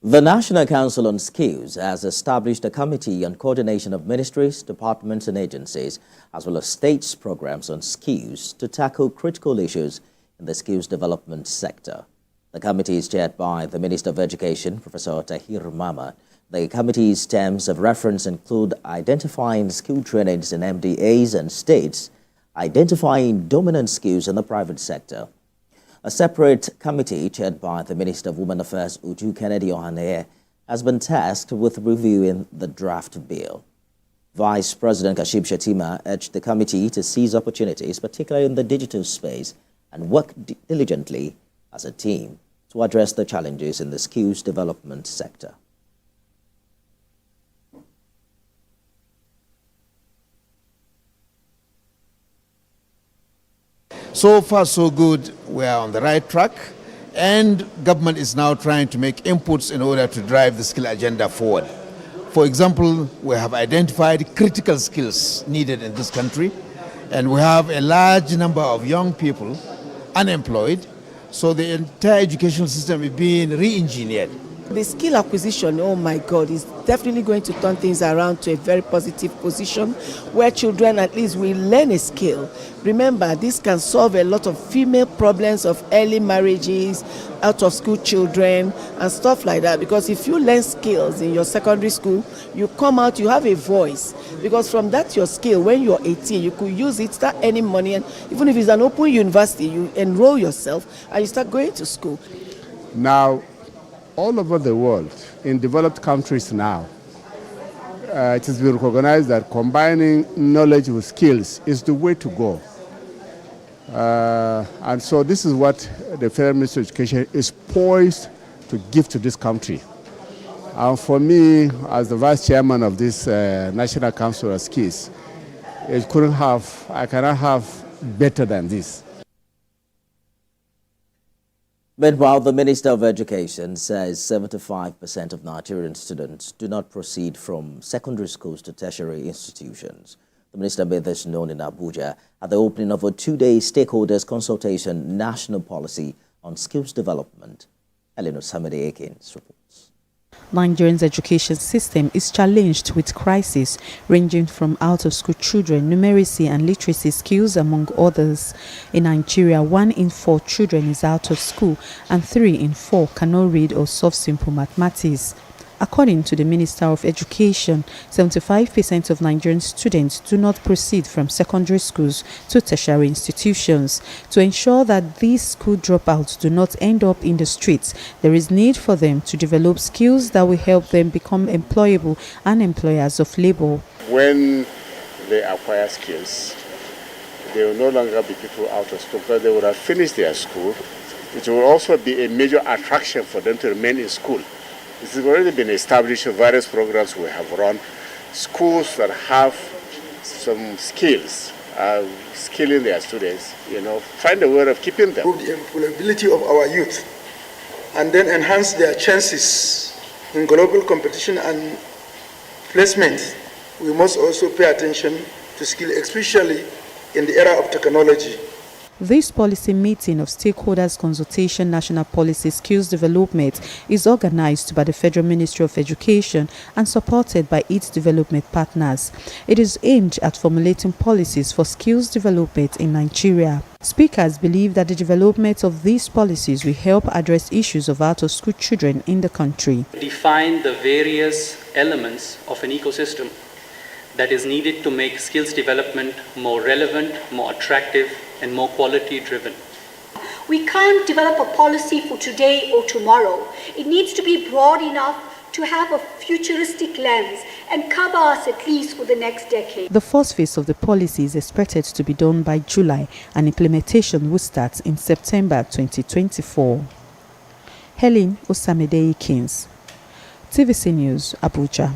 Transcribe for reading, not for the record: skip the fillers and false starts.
The National Council on Skills has established a committee on coordination of ministries, departments and agencies, as well as states' programs on skills to tackle critical issues in the skills development sector. The committee is chaired by the Minister of Education, Professor Tahir Mama. The committee's terms of reference include identifying skill trainings in MDAs and states, identifying dominant skills in the private sector. A separate committee chaired by the Minister of Women Affairs, Uju Kennedy-Ohaneye, has been tasked with reviewing the draft bill. Vice President Kashim Shettima urged the committee to seize opportunities, particularly in the digital space, and work diligently as a team to address the challenges in the skills development sector. So far, so good. We are on the right track, and government is now trying to make inputs in order to drive the skill agenda forward. For example, we have identified critical skills needed in this country, and we have a large number of young people unemployed, so the entire educational system is being re-engineered. The skill acquisition, oh my God, is definitely going to turn things around to a very positive position where children at least will learn a skill. Remember, this can solve a lot of female problems of early marriages, out of school children and stuff like that, because if you learn skills in your secondary school, you come out, you have a voice, because from that your skill, when you're 18, you could use it, start earning money, and even if it's an open university, you enroll yourself and you start going to school. Now, all over the world, in developed countries now, it has been recognized that combining knowledge with skills is the way to go. And so this is what the Federal Ministry of Education is poised to give to this country. And for me, as the Vice Chairman of this National Council of Skills, I cannot have better than this. Meanwhile, the Minister of Education says 75% of Nigerian students do not proceed from secondary schools to tertiary institutions. The minister made this known in Abuja at the opening of a two-day stakeholders consultation national policy on skills development. Eleanor Samede Akins reports. Nigeria's education system is challenged with crises ranging from out-of-school children, numeracy and literacy skills, among others. In Nigeria, 1 in 4 children is out of school and 3 in 4 cannot read or solve simple mathematics. According to the Minister of Education, 75% of Nigerian students do not proceed from secondary schools to tertiary institutions. To ensure that these school dropouts do not end up in the streets, there is need for them to develop skills that will help them become employable and employers of labor. When they acquire skills, they will no longer be people out of school because they would have finished their school. It will also be a major attraction for them to remain in school. This has already been established in various programs we have run. Schools that have some skills, skilling their students, find a way of keeping them. Improve the employability of our youth and then enhance their chances in global competition and placement. We must also pay attention to skill, especially in the era of technology. This policy meeting of Stakeholders Consultation National Policy Skills Development is organized by the Federal Ministry of Education and supported by its development partners. It is aimed at formulating policies for skills development in Nigeria. Speakers believe that the development of these policies will help address issues of out-of-school children in the country. Define the various elements of an ecosystem that is needed to make skills development more relevant, more attractive, and more quality driven. We can't develop a policy for today or tomorrow. It needs to be broad enough to have a futuristic lens and cover us at least for the next decade. The first phase of the policy is expected to be done by July, and implementation will start in September 2024. Helen Osamide Akins, TVC News, Abuja.